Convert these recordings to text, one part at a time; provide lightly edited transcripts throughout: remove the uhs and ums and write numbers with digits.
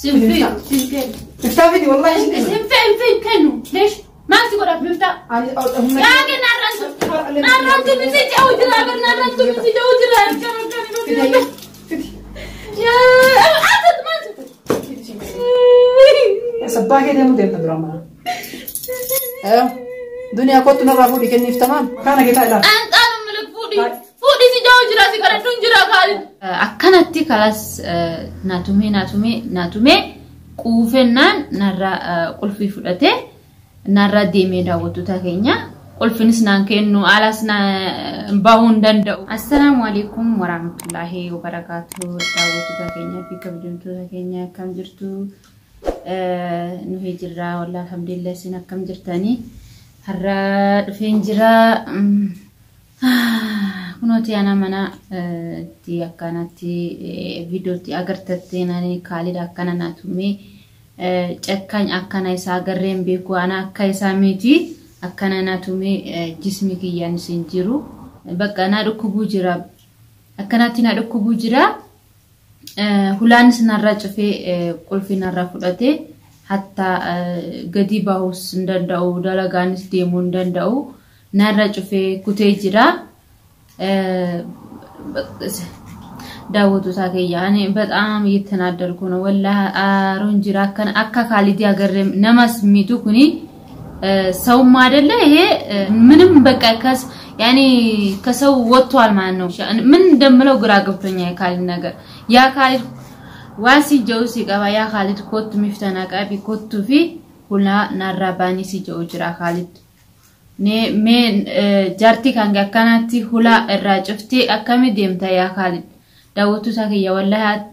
سنفين افتافي والله سنفين كنو ليش ما تقول في مفتاح يا أخي نارنتو نسيت أو درابر نارنتو نسيت أو درابر يا أنت ما يا صباح كده مو دير تدراما دنيا كنت نرى فودي كني في تمام كان كده لا أنا ملك فودي سجاو جراسي كنا تنجرا خالد أكنتي خلاص ناتومي كوفنان نرى قلفي فلته نرى ديمي داوتو تاكينيا قلفنس نانكينو علاسنا باون دندو السلام عليكم ورحمة الله وبركاته داوتو تاكينيا في كبدنتو تاكينيا كم جرتو نهجرا والله الحمد لله سنة كم جرتاني هرا فين جرا كنوتي أنا منا تي أكانتي فيديو تي أغرتتي ناني كالي أكانا ناتومي أكان أكانا يساقرين بيكو أنا أكا يساميتي أكانا ناتومي جسمي كي ينسنجرو بقى أنا ركبو جرا أكانتي نركبو جرا هلانس نرى في قل في نرى فلاتي حتى قدي باوس ندندو دلغانس ديمون ندندو نرى في كتيجرا داوتو ساكي يعني بدأم يتنادر كونه والله رونجرا كان أكا خالدي أقرم نمس ميتو كوني سو مادله هي منم بقى كاس يعني كسو وطوال معنو من دملو قراقبتني كالي نغر يا خالد واسي جوسي قبا يا خالد كوت مفتانا قابي كوت في هلا نراباني سي جوجرا خالد من جارتي كانغا كانتي هلا الراجفتي أكامي ديمتا يا خالد داوتو ساكي والله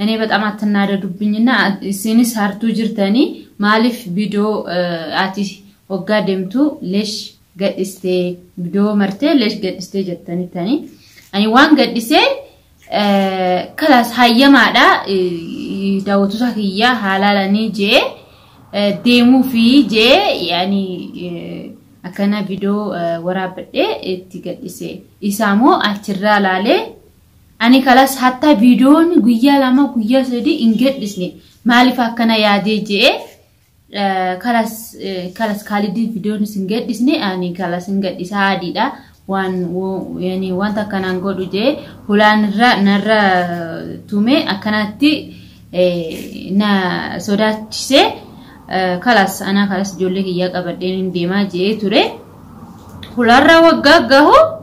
أنا بتأم أتناددوبينينا سينس هارتو جرتاني مالف فيديو آتي وقادمتو ليش قد استي فيديو مرتين ليش قد استي جتاني تاني أني وان قد استي كلاس هيا مادا داوتو ساكي حلالاني جي ديمو في جي يعني أكنا فيديو ورابطة تيجت إسامو أشرا لالي أنا كلاس حتى فيديون غيا لما غيا سدي إنجت دسني مالف أكنا يادي جي كلاس كالدي فيديون سنجت دسني أنا كلاس إنجت إسهادي دا يعني وان تكنا نقول جي هلان نرى تومي أكنا تي نا سودات سه كلاس أنا كلاس جولي كيا كبردين ديما جي توري هلارا وقاقه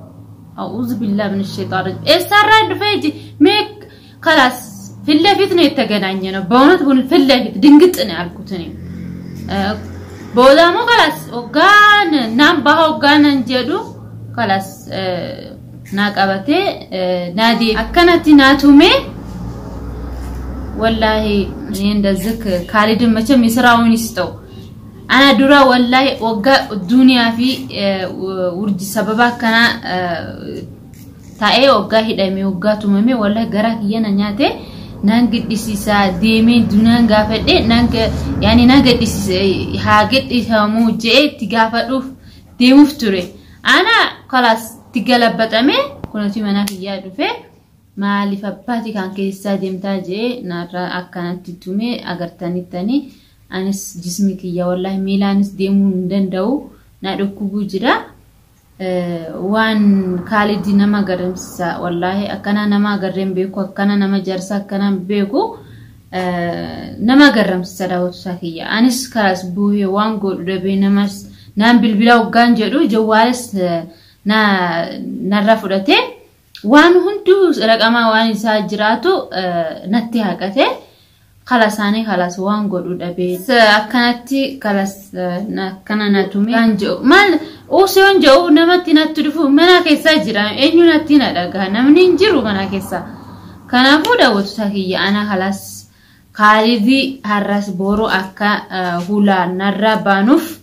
أعوذ بالله من الشيطان الرجيم إسرع دفيجي ميك كلاس في الله فيتنا يتجنعني أنا بونت بقول في الله دينجت أنا أركضني بودا مو كلاس وقان نام بها وقان نجدو كلاس ناقبته نادي أكنتي ناتومي والله عند الذكر خالد مچم يسراون يستو أنا درا والله وقع الدنيا في ورج سببا كنا تاء وقع هدايمي وقع تومي والله غراك يانا نياته نانغ ديسيسا ديمي دنيا غافدي نانغ يعني نانغ ديسيس هاغت يسامو جي تغافدو ديمفتوري أنا خلاص تغلبطمي كنتي منافيا دفه مالي فباتي كان كيسا ديمتا جي نارا أكانت تومي أغرتاني تاني أنس جسمي كيا والله ميلانس ديمو ندندو نادو كوبو جرا وان خالدي نما غرمسا والله أكانا نما غرم بيكو أكانا نما جرسا أكانا بيكو نما غرمسا داوتو ساكيا أنس كاس بوهي وان قول ربي نمس نام بالبلا وغان جدو جوالس نرى فرته وان هندو رقما وان ساجراتو نتي هكته خلاص أنا خلاص وان قدو دبي أكنتي خلاص نكنا نتومي أنجو مال أوسيون جو نمتي نتدفو منا كيسا جرا إنو نتي ندقها نمنين جرو منا كيسا كنا فودا وتساكي أنا خلاص خالدي هرس بورو أكا هولا نرى بانوف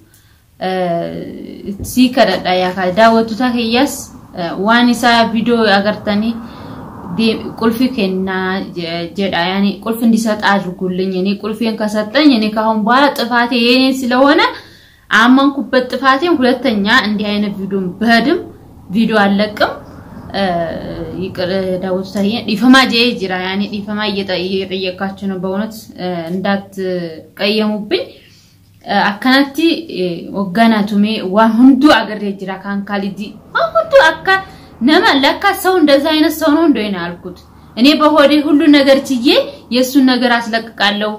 سيكرا دايا خالدا وتساكي يس واني سا فيديو أغرتاني دي كل في كنا جد يعني كل في نديسات أرجولين يعني كل في انكسرتين يعني كهم بارت فاتي يعني سلوانا عمان كبت فاتي وكل التانية عندي هنا فيديو بهدم فيديو علىكم ይቅር ዳውት ታየ ዲፈማ ጄጅራ ያኒ ዲፈማ እየጠየቃችሁ ነው በእውነት እንዳትቀየሙብኝ አካናቲ ወጋናቱሜ ዋን ሁንዱ አገር ጄጅራ ካንካሊዲ ሁንዱ አካ ነማ ለካ ሰው እንደዛ አይነት ሰው ነው እንደሆነ አልኩት እኔ በሆዴ ሁሉ ነገር ትዬ የሱን ነገር አስለቅቃለሁ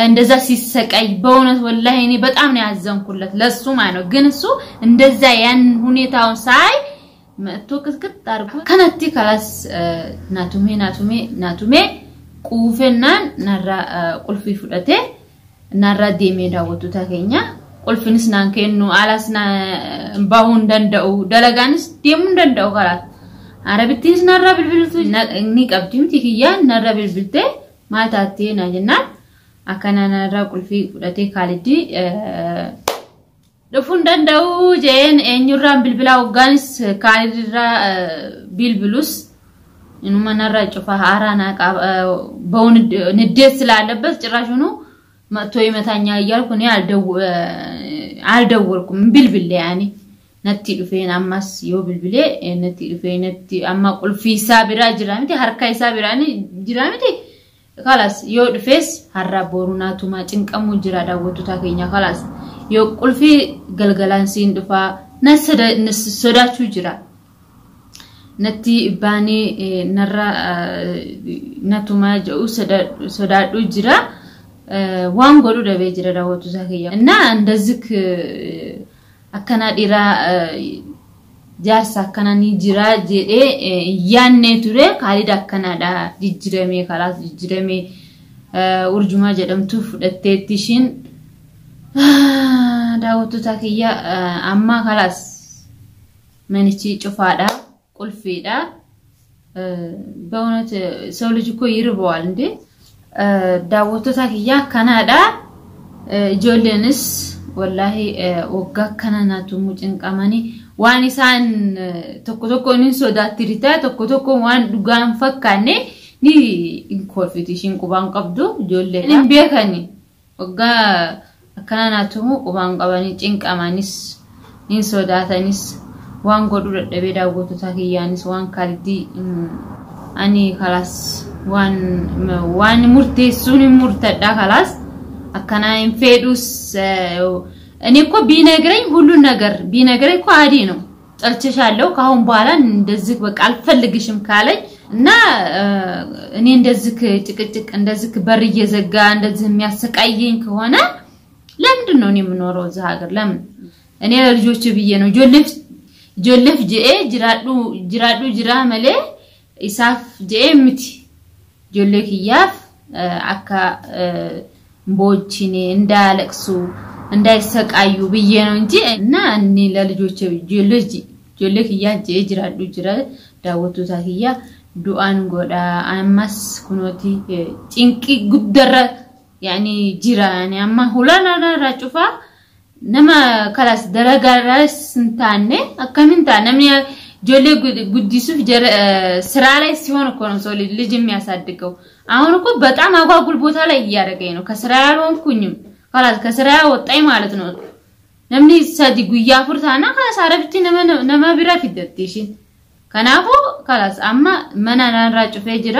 እንደዛ ሲሰቃይ በእውነት ወላሂ እኔ በጣም ነው ያዘንኩለት ለሱ ማለት ነው ግን እሱ እንደዛ ያን ሁኔታውን ሳይ መጥቶ ቅጥቅጥ አርጎ ከነቲ ካላስ ናቱሜ ቁፈናን ናራ ቁልፊ ፍደቴ ናራ ዴሜ ዳወቱ ታገኛ ቁልፍንስ ናንከኑ አላስና ባውን ደንደው ደለጋንስ ዴሙ ደንደው ካላት አረብቲስ ናራ ብልብልቱ እኒ ቀብቲም ትክያ ናራ ብልብልቴ ማታቴ ናጅና አከና ናራ ቁልፊ ፍደቴ ካልዲ ደፉን ደንደው ጄን እኙራን ብልብላው ጋንስ ካልድራ ብልብሉስ እንማ ናራ ጭፋ አራና ባውን ንዴት ስላለበት ጭራሽ ሆኖ መጥቶ ይመታኛ እያልኩ እኔ አልደወልኩም ብልብል ያኒ ነቲ ዱፌን አማስ ዮ ብልብሌ ነቲ ዱፌን ነቲ አማ ቁልፊ ሳቢራ ጅራምቲ ሐርካ ሳቢራኒ ጅራምቲ خلاص ዮ ዱፌስ ሐራ ቦሩናቱማ ጭንቀሙ ጅራ ዳወቱ ታገኛ خلاص ዮ ቁልፊ ገልገላን ሲንድፋ ነሰደ ነሰዳቹ ጅራ ነቲ ባኒ ነራ ነቱማ ጀኡ ሰዳዱ ጅራ ዋን ጎዱ ደቤ ጅራ ዳወቱ ታገያ እና እንደዚህ አከናዲራ ጃርሳ አከናኒ ጅራ ጄዴ ያኔ ቱሬ ካሊዳ አከናዳ ጅጅረሜ ካላስ ጅጅረሜ ኡርጁማ ጀደምቱ ፍደቴቲሽን ዳወቱ ታከያ አማ ካላስ መንቺ ጭፋዳ ቁልፊዳ በእውነት ሰው ልጅ እኮ ይርበዋል እንዴ ዳወቱ ታከያ ካናዳ ጆሌንስ والله وقا كناناتو ሙጭንቃማኒ ዋኒሳን ተኮተኮኒ ሶዳትሪታ ተኮተኮ ዋን ዱጋን ፈካኔ ኒ ኢንኮፊቲሽን ቁባን ቀብዱ ጆሌ ንቤከኒ ወጋ ከናናቱ ቁባን ቀባኒ ጭንቃማኒስ ኒ ሶዳታኒስ ዋን ጎዱ ደቤ ዳወቱ ታኪያኒስ ዋን ካልዲ አኒ خلاص ዋን ሙርቴ ሱኒ ሙርተዳ خلاص አከና ኢንፌዱስ እኔ እኮ ቢነግረኝ ሁሉ ነገር ቢነግረኝ እኮ አዲ ነው ጠልቸሻለሁ ካሁን በኋላ እንደዚህ በቃ አልፈልግሽም ካለኝ እና እኔ እንደዚህ ጭቅጭቅ እንደዚህ በር እየዘጋ እንደዚህ የሚያሰቃየኝ ከሆነ ለምንድን ነው እኔ የምኖረው እዚህ ሀገር ለምን እኔ ልጆች ብዬ ነው ጆልፍ ጄ ጅራዱ ጅራመለ ኢሳፍ ጄ ምቲ ጆልክ ያፍ አካ ቦቺኔ እንዳለቅሱ እንዳይሰቃዩ ብዬ ነው እንጂ እና እኔ ለልጆች ጆልክ ያጄ ጅራዱ ጅራ ዳወቱ ታኪያ ዱአን ጎዳ አማስ ኩኖቲ ጭንቂ ጉደረ ያኒ ጅራ ያኒ አማ ሁላና ራጩፋ ነማ خلاص ደረጋራስ እንታኔ አከምንታ ነም ጆሌ ጉዲሱፍ ስራ ላይ ሲሆን እኮ ነው ሰው ልጅ የሚያሳድገው አሁን እኮ በጣም አጓጉል ቦታ ላይ ያረገኝ ነው ከስራ ያልሆንኩኝም خلاص ከስራ ወጣይ ማለት ነው ነምኒ ሰዲ ጉያ ፍርታና خلاص አረብቲ ነማ ቢራ ፊደትሽን ከናፎ خلاص አማ መናና ራጭፌ ጅራ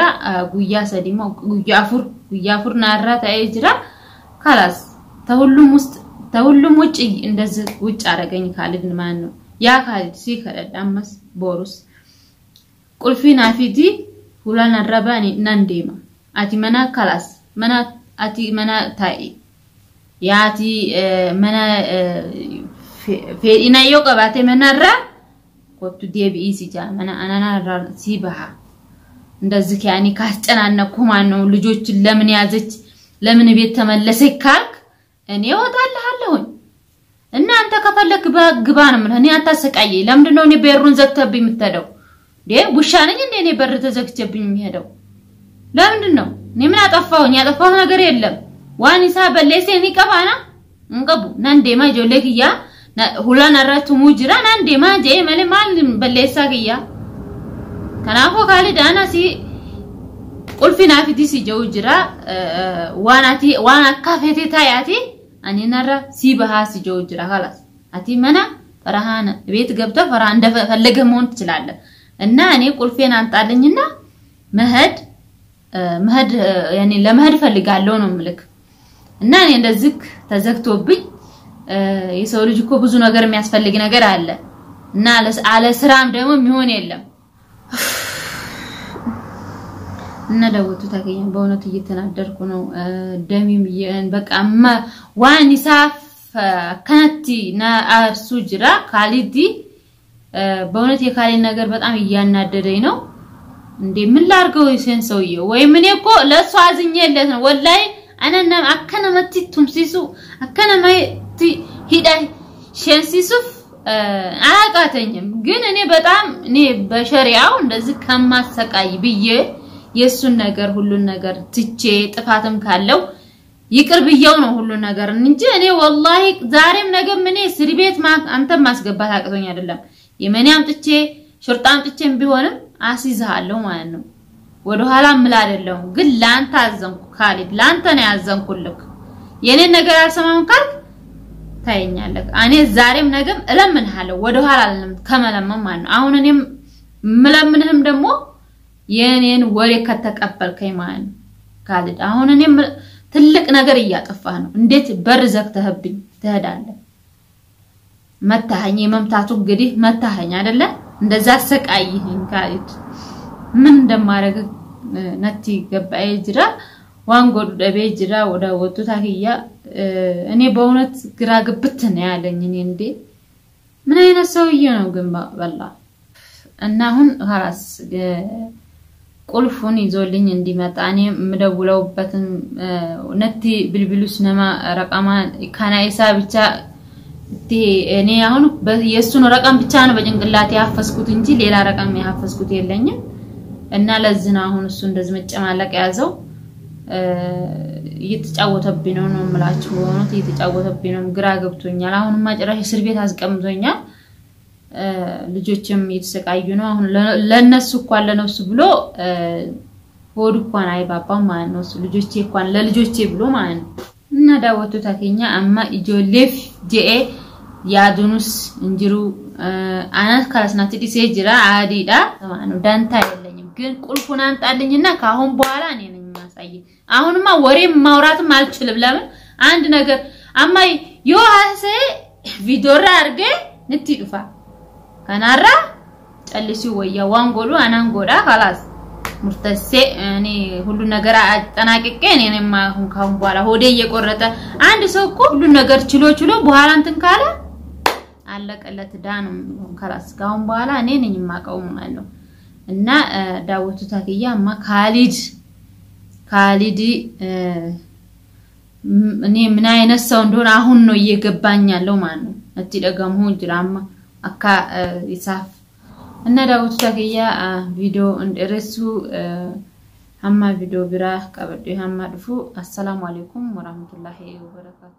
ጉያ ሰዲማ ጉያ ፍር ናራ ታይጅራ خلاص ተሁሉም ውጭ እንደዚህ ውጭ አረገኝ ካልድን ማን ነው ያ ካልድ ሲከረዳምስ ቦሩስ ቁልፊና ፊዲ ሁላና ረባኒ ናንዴማ አቲ መና خلاص መና አቲ መና ታይ ያቲ መና ፌዲና ይቀባቴ መናራ ቆቱ ዲቢኢ ሲጃ መና አናና ሲባሃ እንደዚህ ያኒ ካስጨናነኩ ማን ነው ልጆችን ለምን ያዘች ለምን ቤት ተመለሰች ካልክ እኔ ወጣለሁ እና አንተ ከፈለክ ግባ ነው ማለት እኔ አታሰቃየ ለምንድነው እኔ በሩን ዘግተብኝ የምትሄደው ቡሻ ነኝ እንዴ እኔ በር ተዘግቼብኝ የሚሄደው ለምንድነው እኔ ምን አጠፋሁኝ ያጠፋሁ ነገር የለም ዋኒሳ በለሴኒ ቀባና እንቀቡ ናንዴማ ጆሌክያ ሁላና ራቱ ሙጅራ ናንዴማ ጄ ማል በለሳክያ ከናፎ ካልዳና ሲ ቁልፊና ፊዲሲ ጆጅራ ዋና ካፌቴ ታያቲ አንናራ ሲባሃ ሲጆጅራ خلاص አቲ መና ፈራሃና ቤት ገብታ ፈራ እንደፈለገ መሆን ትችላለ እና እኔ ቁልፌን አንጣልኝና መሄድ ያኔ ለመሄድ ፈልጋለሁ ነው ምልክ እና እኔ እንደዚህ ተዘግቶብኝ የሰው ልጅ እኮ ብዙ ነገር የሚያስፈልግ ነገር አለ እና አለ ስራም ደግሞ የሚሆን የለም እና ዳውቱ ታገኘ በእውነት እየተናደርኩ ነው ደሚም በቃ ዋን ይሳፍ ከነቲ ና አርሱ ጅራ ካሊዲ በእውነት የካሊ ነገር በጣም እያናደደኝ ነው እንዴ ምን ላርገው ይሰንሰውዬ ወይ ምን እኮ ለሱ አዝኘለት ነው ወላይ አናና አከነመቲ ቱምሲሱ አከነመቲ ሂዳይ ሸንሲሱፍ አቃተኝም ግን እኔ በጣም እኔ በሸሪዓው እንደዚህ ከማሰቃይ ብዬ የሱን ነገር ሁሉን ነገር ትቼ ጥፋትም ካለው ይቅር ብየው ነው ሁሉን ነገር እንጂ እኔ ወላሂ ዛሬም ነገም እኔ እስር ቤት አንተም ማስገባት አቅቶኝ አይደለም የመኔም ጥቼ ሹርጣም ጥቼም ቢሆንም አሲዛለሁ ማለት ነው ወደ ኋላ ምላ አይደለም ግን ላንተ አዘንኩ ካሊድ ላንተ ነው ያዘንኩልክ የኔን ነገር አልሰማም ካልክ ታየኛለህ እኔ ዛሬም ነገም እለምንሃለሁ ወደ ኋላ አልለም ከመለመም ማለት ነው አሁን እኔም ምለምንህም ደግሞ የኔን ወሬ ከተቀበልከኝ ማለት ነው ካሊድ አሁን እኔም ትልቅ ነገር እያጠፋህ ነው እንዴት በር ዘግተህብኝ ትሄዳለህ መታኸኝ መምታቱ እንግዲህ መታኸኝ አይደለ እንደዛ ሰቃይህኝ ካሊድ ምን እንደማረግ ነቲ ገባይ ጅራ ዋንጎዱ ደቤ ጅራ ወደ ወጡ ታኪያ እኔ በእውነት ግራ ግብት ነው ያለኝ እኔ እንዴ ምን አይነት ሰውዬ ነው ግን በላ እና አሁን خلاص ቁልፉን ይዞልኝ እንዲመጣ እኔ ምደውለውበትን ነቲ ብልብሉስ ነማ ረቀማ ካናይሳ ብቻ እኔ አሁን የሱን ረቀም ብቻ ነው በጭንቅላቴ ያፈስኩት እንጂ ሌላ ረቀም ያፈስኩት የለኝም እና ለዝና አሁን እሱ እንደዚህ መጨማለቅ ያዘው እየተጫወተብኝ ነው የምላችሁ ወንት እየተጫወተብኝ ነው ግራ ገብቶኛል አሁንማ ጭራሽ እስር ቤት አስቀምጦኛል ልጆችም እየተሰቃዩ ነው አሁን ለነሱ እንኳን ለነሱ ብሎ ሆድ እንኳን አይባባም ማለት ነው ልጆቼ እንኳን ለልጆቼ ብሎ ማለት ነው እና ዳወቱ ታከኛ አማ ኢጆሌፍ ጄኤ ያዱኑስ እንጅሩ አናት ካስናት ዲሴ ጅራ አዲዳ ማለት ነው ዳንታ የለኝም ግን ቁልፉን አንጣልኝና ካሁን በኋላ እኔ ነኝ ማሳይ አሁንማ ወሬም ማውራትም አልችልም ለምን አንድ ነገር አማይ ዮሐሴ ቪዲዮ አርገ ንትይፋ ካናራ ጨልሲ ወያ ዋንጎሉ አናንጎዳ خلاص ሙርተሴ እኔ ሁሉ ነገር አጠናቅቄ እኔ ነኝ ማሁን ካሁን በኋላ ሆዴ እየቆረጠ አንድ ሰው እኮ ሁሉ ነገር ችሎ በኋላ እንትን ካለ አለቀለት ዳኑ خلاص ካሁን በኋላ እኔ ነኝ ማቀው ማለት ነው እና ዳውቱ ታከያ ማ ካሊድ እኔ ምን አይነት ሰው እንደሆነ አሁን ነው እየገባኛለው ማለት ነው እtti ደጋሙ ጅራማ አካ ይሳፍ እና ዳውቱ ታከያ ቪዲዮ እንደረሱ አማ ቪዲዮ ብራ ቀበዱ ያማ ድፉ አሰላሙ አለይኩም ወራህመቱላሂ ወበረካቱ